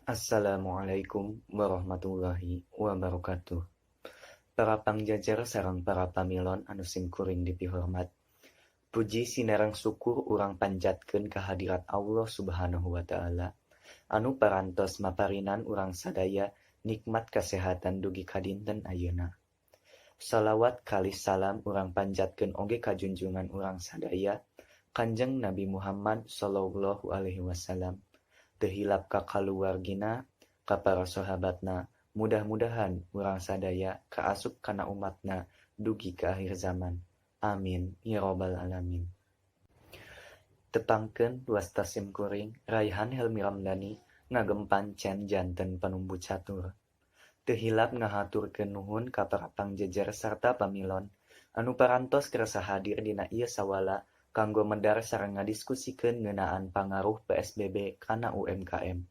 Assalamualaikum warahmatullahi wabarakatuh. Para pangjajar sareng para pamilon anu simkuring dipihormat. Puji sinareng syukur urang panjatkeun kehadirat Allah Subhanahu wa taala anu parantos maparinan urang sadaya nikmat kesehatan dugi kadinten ayeuna. Salawat kalis salam urang panjatkeun oge ka junjungan urang sadaya Kanjeng Nabi Muhammad sallallahu alaihi wasallam. Teu hilap ka kaluargina, ka para sahabatna, mudah-mudahan urang sadaya kaasup kana umatna dugi ke akhir zaman. Amin ya robbal alamin. Tepangkeun wasta simkuring Raihan Helmi Ramdhani ngagem pancen janten panumbu catur. Teu hilap ngahaturkeun nuhun ka para pangjejer sarta pamilon anu parantos kersa hadir dina ieu sawala kanggo medar sareng ngadiskusikeun ngeunaan pangaruh PSBB kana UMKM.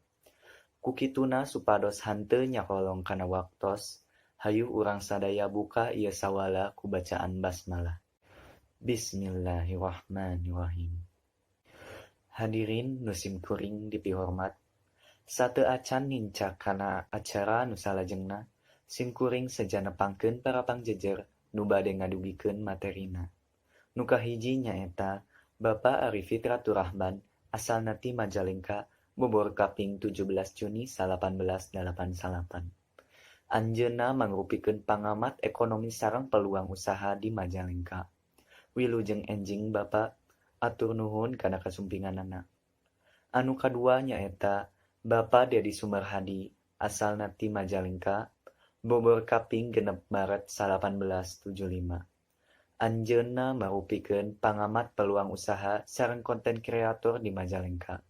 Kukituna supados henteu nyakolong kana waktos, hayuh urang sadaya buka ieu sawala ku bacaan basmalah. Bismillahirrahmanirrahim. Hadirin nu simkuring dipihormat, sateu acan nincak kana acara nu salajengna, simkuring sajanepangkeun para pangjejer nu bade ngadugikeun materina. Nu kahiji nyaeta Bapak Ari Fitraturrahman asalna ti Majalengka bobor kaping 17 Juni 1888. Anjeunna mangrupikeun pangamat ekonomi sareng peluang usaha di Majalengka. Wilujeng enjing Bapak atur nuhun kana kasumpinganana. Anu kadua nyaeta Bapak Dedi Sumerhadi asalna ti Majalengka bobor kaping 6 Maret 1875. Anjeunna marupikeun pangamat peluang usaha sareng konten kreator di Majalengka.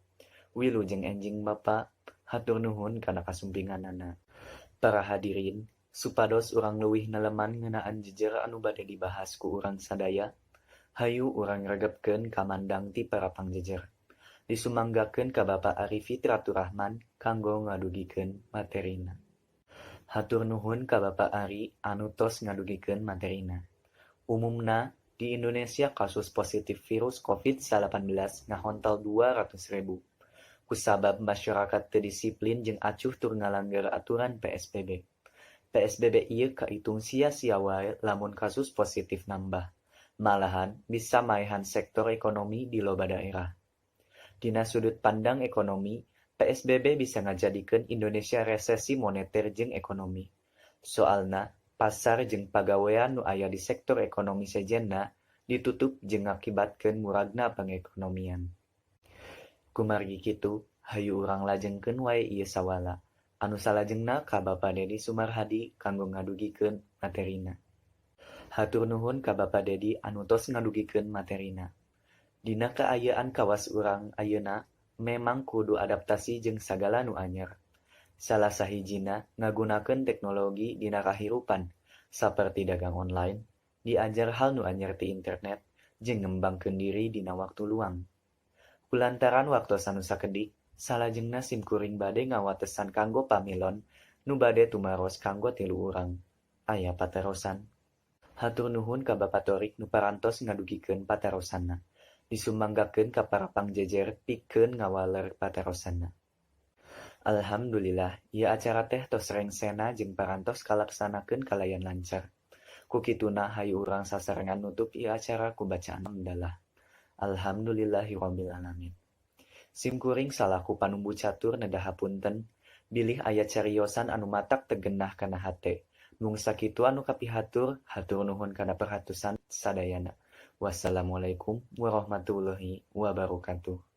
Wilujeng enjing Bapak hatur nuhun kana kasumpinganana. Para hadirin, supados urang leuwih neleman ngeunaan jejer anu bade dibahas ku urang sadaya, hayu urang regepkeun kamandang ti para pangjejer. Disumanggakeun ka Bapak Ari Fitraturrahman kanggo ngadugikeun materina. Hatur nuhun ka Bapak Ari anu tos ngadugikeun materina. Umumna, di Indonesia kasus positif virus COVID-19 ngahontal 200.000. Kusabab masyarakat teu disiplin jeung acuh tur ngalanggar aturan PSBB. PSBB ieu kaitung sia-sia wae lamun kasus positif nambah. Malahan bisa maehan sektor ekonomi di loba daerah. Dina sudut pandang ekonomi, PSBB bisa ngajadikeun Indonesia resesi moneter jeung ekonomi. Soalna, pasar jeung pagawean nu aya di sektor ekonomi sejenna ditutup jeung ngakibatkeun muragna pangekonomian. Kumargi kitu, hayu urang lajengkeun wae ieu sawala. Anu salajengna ka Bapak Dedi Sumerhadi kanggo ngadugikeun materina. Hatur nuhun ka Bapak Dedi anu tos ngadugikeun materina. Dina kaayaan kawas urang ayeuna memang kudu adaptasi jeung sagala nu anyar. Salah sahijina ngagunakeun teknologi dina kahirupan, saperti dagang online, diajar hal nu anyar ti internet, jeung ngembangkeun diri dina waktu luang. Kulantaran waktos anu sakedik, salajengna simkuring bade ngawatesan kanggo pamilon, nu bade tumaros kanggo 3 urang. Aya patarosan. Hatur nuhun ka Bapak Torik nu parantos ngadugikeun patarosanna. Disumanggakeun ka para pangjejer pikeun ngawaler patarosanna. Alhamdulillah, ieu acara teh tos rengsena jeung parantos kalaksanakeun kalayan lancar. Kukituna hayu urang sasarengan nutup ieu acara ku bacaan hamdalah. Alhamdulillahirabbil alamin. Simkuring salaku panumbu catur nedah hapunten, bilih aya cariosan anu matak tegenah kana hate. Mung sakitu anu kapihatur, hatur nuhun kana perhatusan sadayana. Wassalamualaikum warahmatullahi wabarakatuh.